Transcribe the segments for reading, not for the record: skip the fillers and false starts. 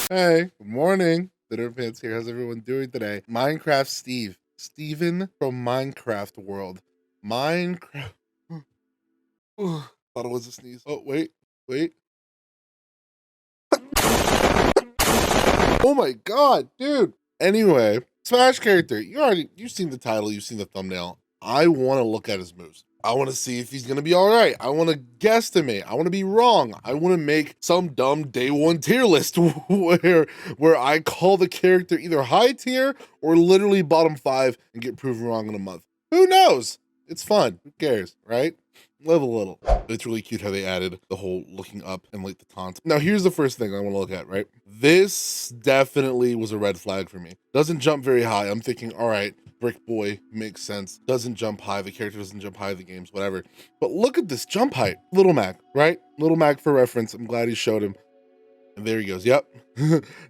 Hey, good morning. Dinner Pants here. How's everyone doing today? Minecraft Steve. Steven from Minecraft World. Minecraft. Thought it was a sneeze. Oh, wait. Oh my god, dude. Anyway, Smash character. You've seen the title, you've seen the thumbnail. I want to look at his moves. I want to see if he's gonna be all right. I want to guesstimate. I want to be wrong. I want to make some dumb day one tier list where I call the character either high tier or literally bottom 5 and get proven wrong in a month. Who knows? It's fun. Who cares, right? Live a little. It's really cute how they added the whole looking up and like the taunt. Now here's the first thing I want to look at, right? This definitely was a red flag for me. Doesn't jump very high. I'm thinking, all right, Brick Boy makes sense. Doesn't jump high. The character doesn't jump high in the games, whatever. But look at this jump height. Little Mac, right? Little Mac for reference. I'm glad he showed him. And there he goes. Yep.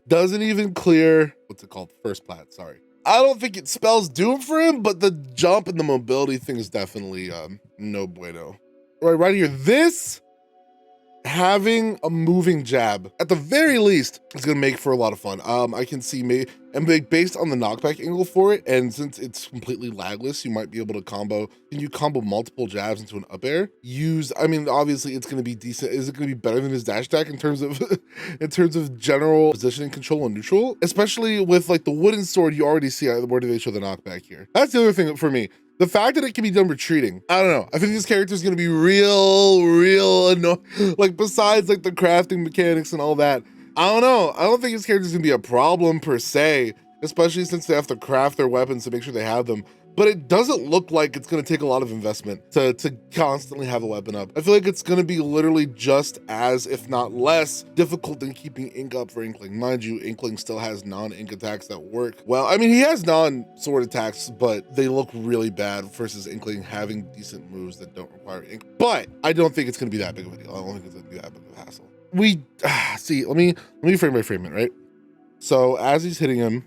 Doesn't even clear, what's it called? First plat, sorry. I don't think it spells doom for him, but the jump and the mobility thing is definitely no bueno. Right here, this having a moving jab at the very least is gonna make for a lot of fun. I can see me and based on the knockback angle for it, and since it's completely lagless, you might be able to combo. Can you combo multiple jabs into an up air? I mean, obviously it's gonna be decent. Is it gonna be better than his dash attack in terms of in terms of general positioning control and neutral? Especially with like the wooden sword, you already see where do they show the knockback here. That's the other thing for me. The fact that it can be done retreating, I don't know. I think this character is gonna be real annoying. Like besides like the crafting mechanics and all that, I don't know. I don't think this character is gonna be a problem per se, especially since they have to craft their weapons to make sure they have them. But it doesn't look like it's gonna take a lot of investment to constantly have a weapon up. I feel like it's gonna be literally just as, if not less, difficult than keeping ink up for Inkling. Mind you, Inkling still has non-ink attacks that work. Well, I mean, he has non-sword attacks, but they look really bad versus Inkling having decent moves that don't require ink. But I don't think it's gonna be that big of a deal. I don't think it's gonna be that big of a hassle. See, let me frame by frame it, right? So as he's hitting him,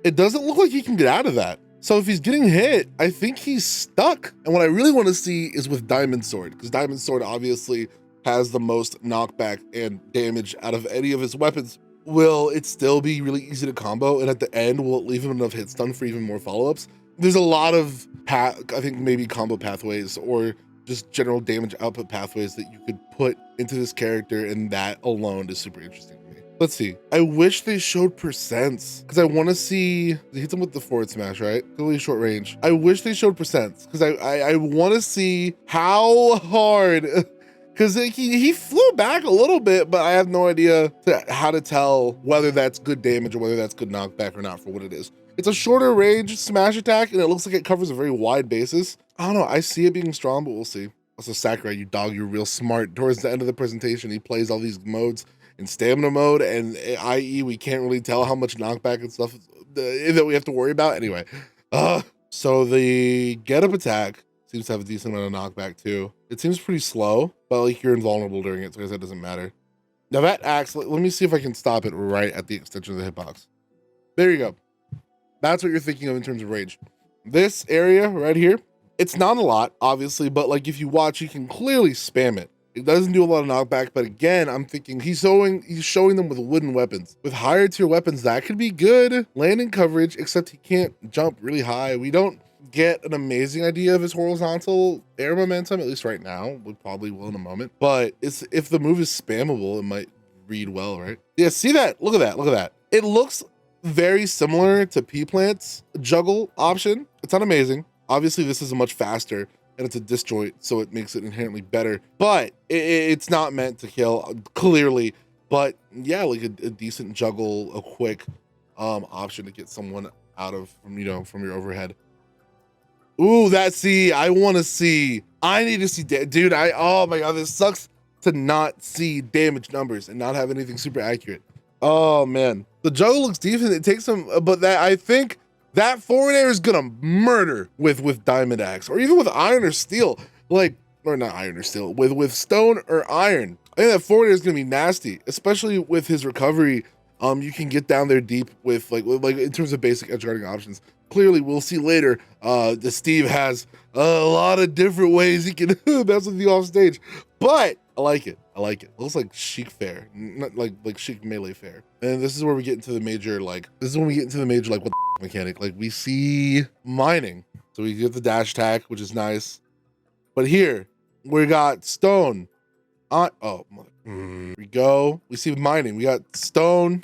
it doesn't look like he can get out of that. So if he's getting hit, I think he's stuck. And what I really want to see is with Diamond Sword, because Diamond Sword obviously has the most knockback and damage out of any of his weapons. Will it still be really easy to combo? And at the end, will it leave him enough hit stun for even more follow-ups? There's a lot of, I think maybe combo pathways or just general damage output pathways that you could put into this character, and that alone is super interesting. Let's see. I wish they showed percents because I want to see. He hits him with the forward smash, right? Really short range. I wish they showed percents because I want to see how hard. Because he flew back a little bit, but I have no idea how to tell whether that's good damage or whether that's good knockback or not for what it is. It's a shorter range smash attack, and it looks like it covers a very wide basis. I don't know. I see it being strong, but we'll see. Also, Sakurai, you dog, you're real smart. Towards the end of the presentation, he plays all these modes in stamina mode, and i.e. we can't really tell how much knockback and stuff that we have to worry about. Anyway, so the get up attack seems to have a decent amount of knockback too. It seems pretty slow, but like you're invulnerable during it, so I guess that doesn't matter. Now that axe, let me see if I can stop it right at the extension of the hitbox. There you go. That's what you're thinking of in terms of range. This area right here, it's not a lot, obviously, but like if you watch, you can clearly spam it. It doesn't do a lot of knockback, but again, I'm thinking he's showing them with wooden weapons. With higher tier weapons, that could be good landing coverage, except he can't jump really high. We don't get an amazing idea of his horizontal air momentum, at least right now. We probably will in a moment. But if the move is spammable, it might read well, right? Yeah, see that? Look at that, look at that. It looks very similar to P-Plant's juggle option. It's not amazing. Obviously, this is a much faster, and it's a disjoint, so it makes it inherently better. But it's not meant to kill, clearly. But yeah, like a decent juggle, a quick option to get someone out of from your overhead. Ooh, I want to see. I need to see, dude. Oh my god, this sucks to not see damage numbers and not have anything super accurate. Oh man, the juggle looks decent. It takes some, but I think that forward air is gonna murder with Diamond Axe, or even with iron or steel, or not iron or steel, with stone or iron. I think that forward air is gonna be nasty, especially with his recovery. You can get down there deep with like in terms of basic edge guarding options. Clearly, we'll see later. The Steve has a lot of different ways he can mess with you off stage, but I like it. I like it. Looks like chic fare, not like chic melee fare. And this is where we get into the major, like, this is when we get into the major, like, what the mechanic. Like, we see mining. So we get the dash attack, which is nice. But here, we got stone. Oh, here we go. We see mining. We got stone,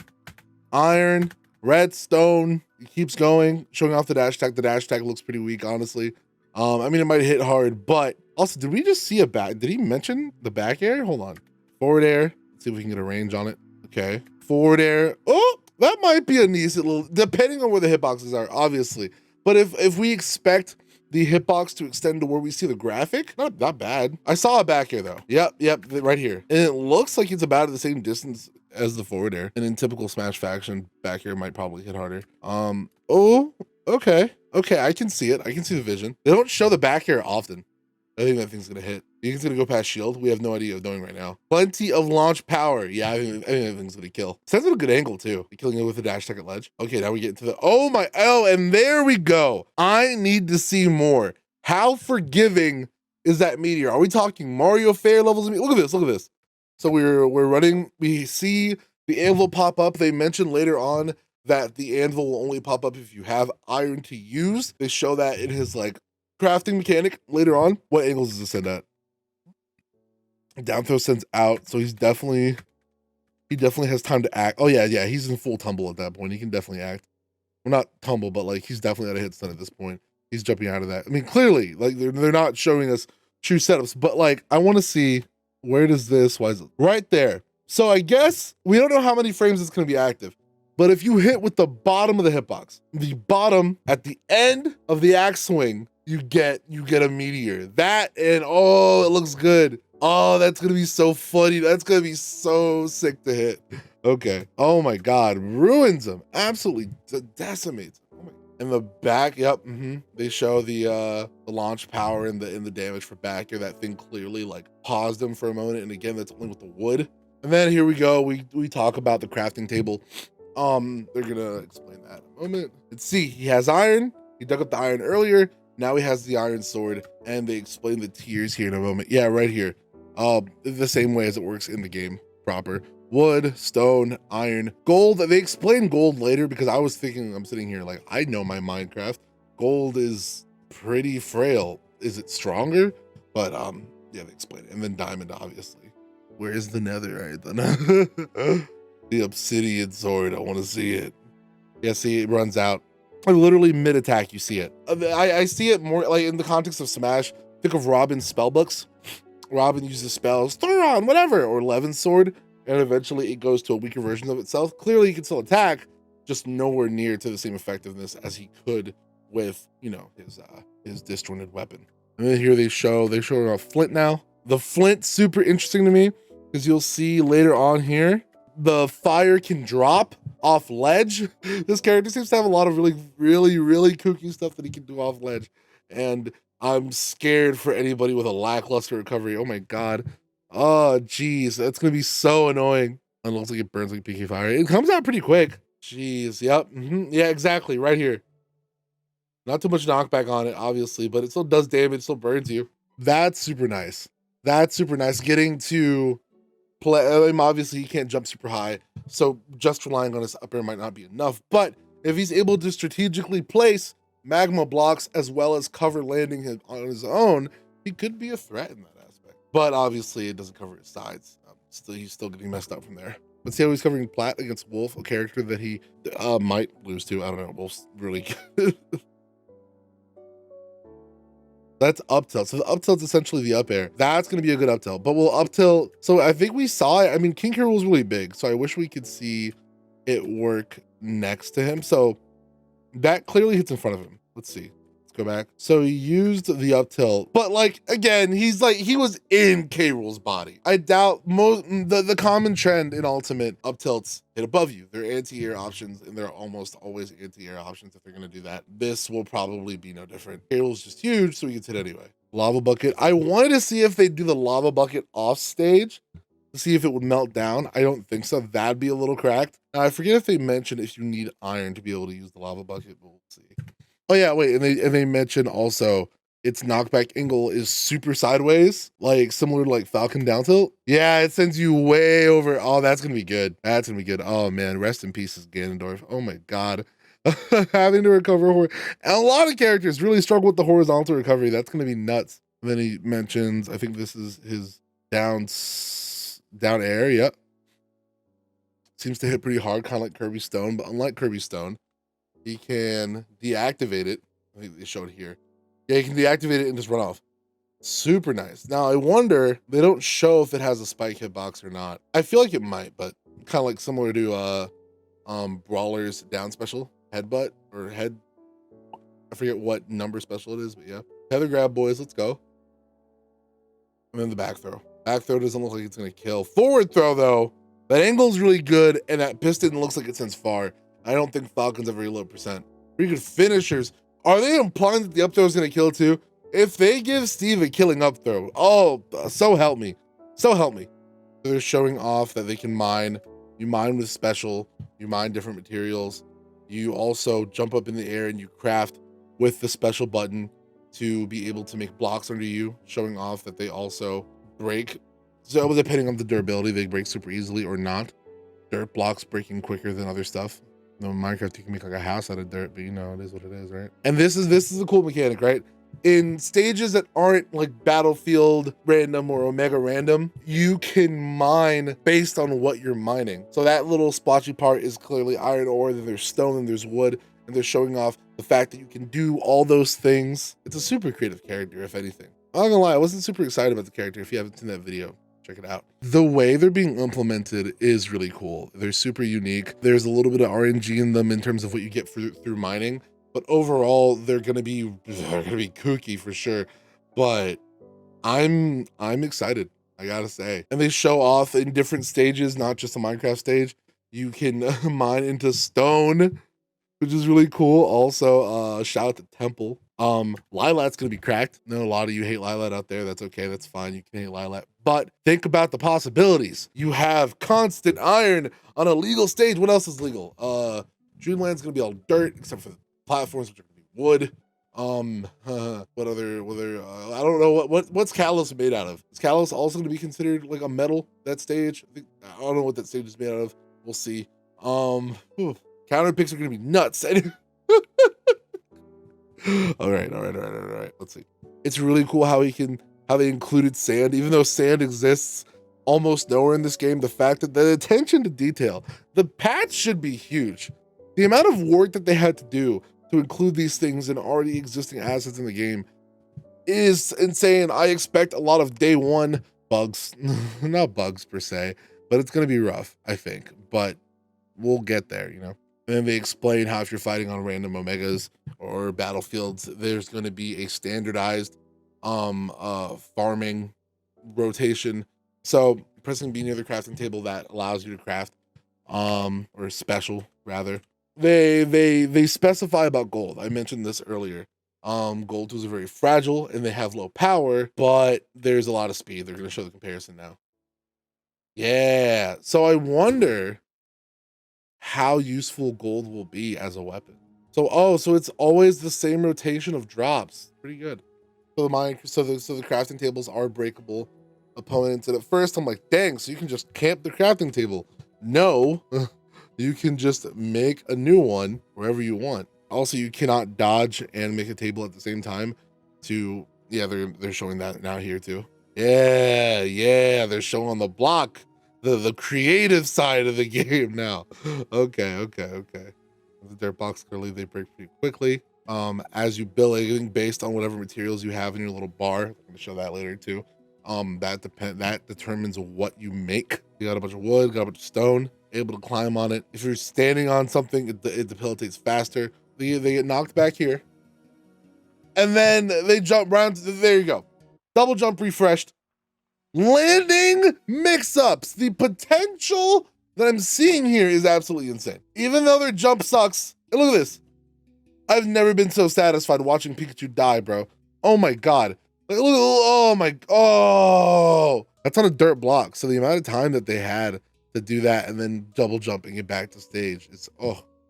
iron, redstone. It keeps going, showing off the dash attack. The dash attack looks pretty weak, honestly. I mean, it might hit hard, but also, did we just see a back? Did he mention the back air? Hold on. Forward air. Let's see if we can get a range on it. Okay. Forward air. Oh, that might be a decent little, depending on where the hitboxes are, obviously. But if we expect the hitbox to extend to where we see the graphic, not bad. I saw a back air though. Yep, right here. And it looks like it's about at the same distance as the forward air. And in typical Smash fashion, back air might probably hit harder. Oh, okay. Okay, I can see it. I can see the vision. They don't show the back air often. I think that thing's gonna hit. You think it's gonna go past shield? We have no idea of knowing right now. Plenty of launch power. Yeah, I think that thing's gonna kill. Stands at a good angle too. Killing it with a dash attack at ledge. Okay, now we get into the, oh, and there we go. I need to see more. How forgiving is that meteor? Are we talking Mario Fair levels? Look at this, look at this. So we're running, we see the anvil pop up. They mentioned later on that the anvil will only pop up if you have iron to use. They show that in his like crafting mechanic later on. What angles does this send at? Down throw sends out, so he definitely has time to act. Oh yeah, he's in full tumble at that point. He can definitely act. Well, not tumble, but like he's definitely at a hit stun at this point. He's jumping out of that. I mean, clearly, like they're not showing us true setups, but like I want to see, where does this, why is it right there? So I guess we don't know how many frames it's gonna be active. But if you hit with the bottom of the hitbox, the bottom at the end of the axe swing, you get a meteor. That, and oh, it looks good. Oh, that's gonna be so funny. That's gonna be so sick to hit. Okay. Oh my God, ruins him. Absolutely decimates. Oh my. In the back, yep. They show the launch power and the damage for back here. That thing clearly like paused him for a moment. And again, that's only with the wood. And then here we go. We talk about the crafting table. They're gonna explain that in a moment. Let's see, he has iron. He dug up the iron earlier. Now he has the iron sword, and they explain the tiers here in a moment. Yeah, right here. The same way as it works in the game proper. Wood, stone, iron, gold. They explain gold later because I was thinking, I'm sitting here like, I know my Minecraft. Gold is pretty frail. Is it stronger? But yeah, they explain it. And then diamond, obviously. Where's the netherite then? The obsidian sword, I want to see it. Yeah, see, it runs out. Literally mid-attack, you see it. I see it more like in the context of Smash. Think of Robin's spellbooks. Robin uses spells, Thoron, whatever, or Levin's sword, and eventually it goes to a weaker version of itself. Clearly, he can still attack, just nowhere near to the same effectiveness as he could with, you know, his disjointed weapon. And then here they show a flint now. The flint, super interesting to me, because you'll see later on here, the fire can drop off ledge. This character seems to have a lot of really kooky stuff that he can do off ledge. And I'm scared for anybody with a lackluster recovery. Oh my God. Oh, geez. That's going to be so annoying. It looks like it burns like PK fire. It comes out pretty quick. Jeez. Yep. Yeah, exactly. Right here. Not too much knockback on it, obviously, but it still does damage, still burns you. That's super nice. That's super nice. Getting to play, obviously he can't jump super high, so just relying on his up air might not be enough, but if he's able to strategically place magma blocks as well as cover landing him on his own, he could be a threat in that aspect. But obviously it doesn't cover his sides. He's still getting messed up from there. Let's see how he's covering Plat against Wolf, a character that he might lose to. I don't know. Wolf's really good. That's up tilt. So the up tilt's essentially the up air. That's going to be a good up tilt, but we'll up tilt. So I think we saw it. I mean, King Hero was really big, so I wish we could see it work next to him. So that clearly hits in front of him. Let's see. Let's go back. So he used the up tilt, but like, again, he was in K. Rool's body. I doubt the common trend in Ultimate up tilts hit above you. They're anti-air options, and they're almost always anti-air options if they're going to do that. This will probably be no different. K. Rool's just huge, so he gets hit anyway. Lava bucket. I wanted to see if they do the lava bucket off stage to see if it would melt down. I don't think so. That'd be a little cracked. Now, I forget if they mentioned if you need iron to be able to use the lava bucket, but we'll see. Oh yeah, wait, and they mentioned also its knockback angle is super sideways, like similar to like Falcon down tilt. Yeah, it sends you way over. Oh, that's gonna be good. That's gonna be good. Oh man, rest in pieces, Ganondorf. Oh my god. Having to recover and a lot of characters really struggle with the horizontal recovery. That's gonna be nuts. And then he mentions, I think this is his down air. Yep. Seems to hit pretty hard, kind of like Kirby Stone, but unlike Kirby Stone, he can deactivate it. I think they showed here. Yeah, you can deactivate it and just run off. Super nice. Now I wonder, they don't show if it has a spike hitbox or not. I feel like it might, but kind of like similar to Brawler's down special, headbutt or head. I forget what number special it is, but yeah. Tether grab, boys, let's go. And then the back throw. Back throw doesn't look like it's gonna kill. Forward throw though, that angle's really good, and that piston looks like it sends far. I don't think Falcon's a very low percent. Pretty good finishers. Are they implying that the up throw is gonna kill too? If they give Steve a killing up throw, oh, so help me. So help me. They're showing off that they can mine. You mine with special, you mine different materials. You also jump up in the air and you craft with the special button to be able to make blocks under you, showing off that they also break. So depending on the durability, they break super easily or not. Dirt blocks breaking quicker than other stuff. No, Minecraft, you can make like a house out of dirt, but you know, it is what it is, right? And this is a cool mechanic, right? In stages that aren't like Battlefield random or Omega random, you can mine based on what you're mining. So that little splotchy part is clearly iron ore, then there's stone, and there's wood, and they're showing off the fact that you can do all those things. It's a super creative character, if anything. I'm not gonna lie, I wasn't super excited about the character. If you haven't seen that video, check it out. The way they're being implemented is really cool. They're super unique. There's a little bit of RNG in them in terms of what you get through mining, but overall they're gonna be kooky for sure. But I'm excited, I gotta say. And they show off in different stages, not just a Minecraft stage. You can mine into stone, which is really cool. Also, shout out to Temple. Lilat's gonna be cracked. I know a lot of you hate Lilat out there. That's okay, that's fine. You can hate Lilat. But think about the possibilities. You have constant iron on a legal stage. What else is legal? Dreamland's gonna be all dirt, except for the platforms, which are gonna be wood. What other I don't know what's Kalos made out of. Is Kalos also gonna be considered like a metal, that stage? I don't know what that stage is made out of. We'll see. Counter picks are gonna be nuts. All right. Let's see. It's really cool how they included sand, even though sand exists almost nowhere in this game. The fact that the attention to detail, the patch should be huge. The amount of work that they had to do to include these things in already existing assets in the game is insane. I expect a lot of day one bugs, not bugs per se, but it's gonna be rough, I think. But we'll get there, you know. And then they explain how if you're fighting on random Omegas or battlefields, there's going to be a standardized farming rotation. So pressing B near the crafting table, that allows you to craft, or special rather. They specify about gold. I mentioned this earlier. Gold tools are very fragile and they have low power, but there's a lot of speed. They're going to show the comparison now. Yeah. So I wonder how useful gold will be as a weapon. So so it's always the same rotation of drops. Pretty good. So the crafting tables are breakable opponents. And at first I'm like, dang, so you can just camp the crafting table. No, you can just make a new one wherever you want. Also, you cannot dodge and make a table at the same time. Yeah, they're showing that now here too. Yeah, they're showing on the block the creative side of the game now. Okay. The dirt blocks clearly they break pretty quickly. As you build anything based on whatever materials you have in your little bar. I'm gonna show that later too. That determines what you make. You got a bunch of wood, got a bunch of stone, able to climb on it. If you're standing on something, it debilitates faster. They get knocked back here. And then they jump around. There you go. Double jump refreshed. Landing mix-ups. The potential that I'm seeing here is absolutely insane. Even though their jump sucks. And look at this. I've never been so satisfied watching Pikachu die, bro. Oh my God. Like, look, oh. That's on a dirt block. So the amount of time that they had to do that and then double jumping it back to stage,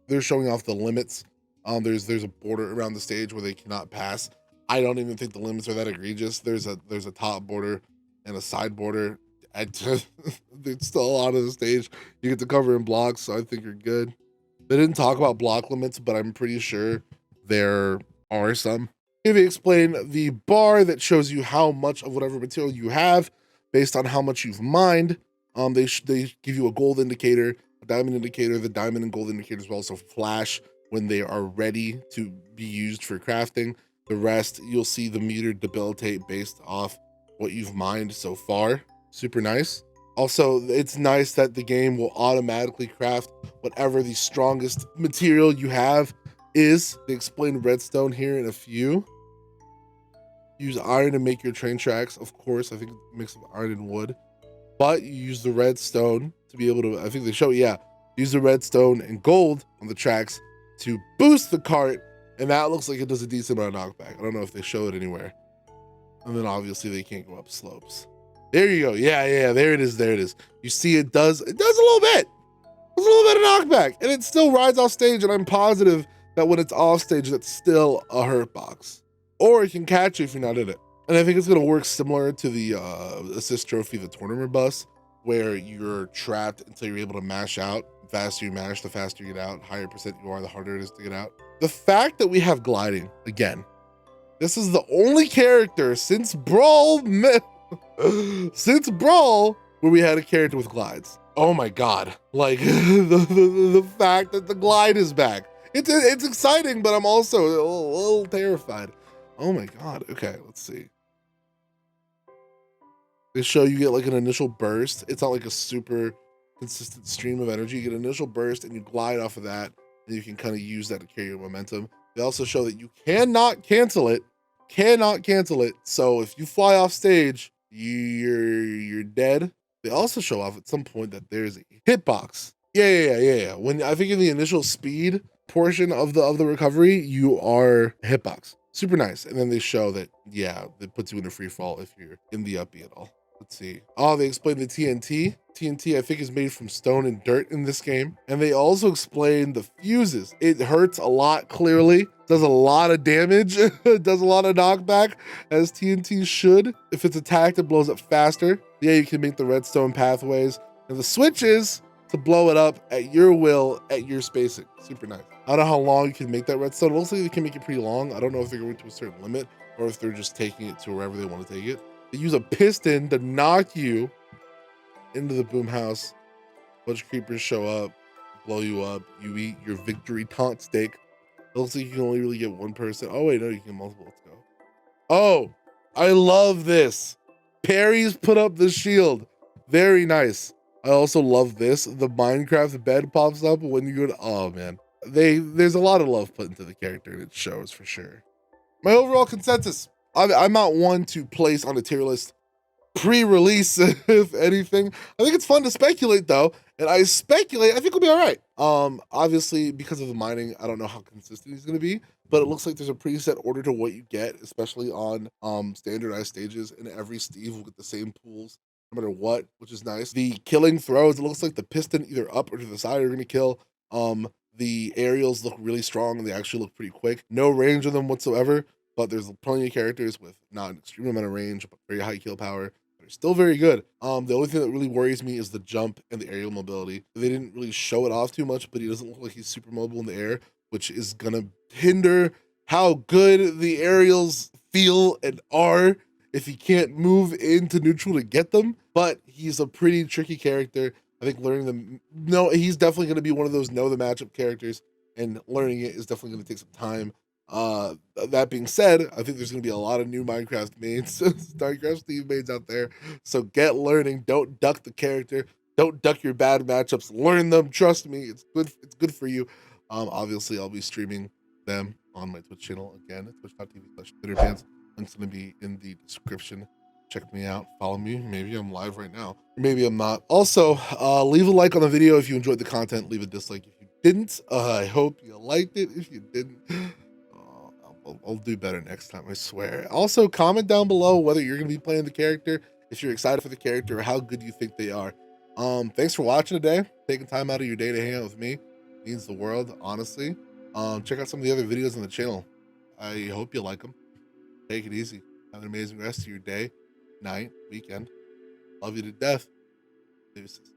they're showing off the limits. There's a border around the stage where they cannot pass. I don't even think the limits are that egregious. There's a top border and a side border. It's still a lot of the stage you get to cover in blocks, so I think you're good. They didn't talk about block limits, but I'm pretty sure there are some. Here they explain the bar that shows you how much of whatever material you have based on how much you've mined. They give you a gold indicator, a diamond indicator. The diamond and gold indicators will also flash when they are ready to be used for crafting. The rest, you'll see the meter debilitate based off what you've mined so far. Super nice. Also, it's nice that the game will automatically craft whatever the strongest material you have is. They explain redstone here in a few. Use iron to make your train tracks. Of course, I think it's a mix of iron and wood. But you use the redstone to be able to, I think they show, yeah, use the redstone and gold on the tracks to boost the cart. And that looks like it does a decent amount of knockback. I don't know if they show it anywhere. And then obviously they can't go up slopes. There you go. Yeah, there it is. There it is. You see it does a little bit. There's a little bit of knockback. And it still rides off stage, and I'm positive that when it's off stage, that's still a hurt box. Or it can catch you if you're not in it. And I think it's gonna work similar to the assist trophy, the tournament bus, where you're trapped until you're able to mash out. The faster you mash, the faster you get out. Higher percent you are, the harder it is to get out. The fact that we have gliding, again, this is the only character since Brawl where we had a character with glides. Oh my god, like the fact that the glide is back, it's exciting, but I'm also a little terrified. Oh my god. Okay, let's see. They show you get like an initial burst. It's not like a super consistent stream of energy. You get an initial burst and you glide off of that, and you can kind of use that to carry your momentum. They also show that you cannot cancel it. So if you fly off stage, you're dead. They also show off at some point that there's a hitbox. Yeah. When I think in the initial speed portion of the recovery, you are hitbox. Super nice. And then they show that, yeah, it puts you in a free fall if you're in the up B at all. Let's see. Oh, they explain the TNT. TNT, I think, is made from stone and dirt in this game. And they also explain the fuses. It hurts a lot, clearly. Does a lot of damage. Does a lot of knockback, as TNT should. If it's attacked, it blows up faster. Yeah, you can make the redstone pathways. And the switches to blow it up at your will, at your spacing. Super nice. I don't know how long you can make that redstone. It looks like they can make it pretty long. I don't know if they're going to a certain limit or if they're just taking it to wherever they want to take it. They use a piston to knock you into the boom house. A bunch of creepers show up, blow you up. You eat your victory taunt steak. It looks like you can only really get one person. Oh wait, no, you can multiple. Let's go. Oh, I love this. Parries put up the shield. Very nice. I also love this. The Minecraft bed pops up when you go to, oh man. There's a lot of love put into the character, and it shows for sure. My overall consensus, I'm not one to place on a tier list pre-release, if anything. I think it's fun to speculate though, and I speculate I think we'll be all right. Obviously because of the mining, I don't know how consistent he's going to be, but it looks like there's a pretty set order to what you get, especially on standardized stages, and every Steve will get the same pools no matter what, which is nice. The killing throws, it looks like the piston either up or to the side are going to kill. The aerials look really strong, and they actually look pretty quick. No range on them whatsoever, but there's plenty of characters with not an extreme amount of range, but very high kill power. They're still very good. The only thing that really worries me is the jump and the aerial mobility. They didn't really show it off too much, but he doesn't look like he's super mobile in the air, which is gonna hinder how good the aerials feel and are if he can't move into neutral to get them. But he's a pretty tricky character. I think learning them, no, he's definitely going to be one of those know the matchup characters, and learning it is definitely going to take some time. That being said, I think there's going to be a lot of new Minecraft mains, StarCraft Steve mains out there. So get learning. Don't duck the character. Don't duck your bad matchups. Learn them. Trust me, it's good. It's good for you. Obviously, I'll be streaming them on my Twitch channel again, twitch.tv/TwitterFans. Link's going to be in the description. Check me out, follow me. Maybe I'm live right now, maybe I'm not. Also, leave a like on the video if you enjoyed the content. Leave a dislike if you didn't. I hope you liked it. If you didn't, I'll do better next time, I swear. Also, comment down below whether you're gonna be playing the character, if you're excited for the character, or how good you think they are. Thanks for watching today. Taking time out of your day to hang out with me means the world, honestly. Check out some of the other videos on the channel. I hope you like them. Take it easy. Have an amazing rest of your day, night, weekend. Love you to death. Deuces.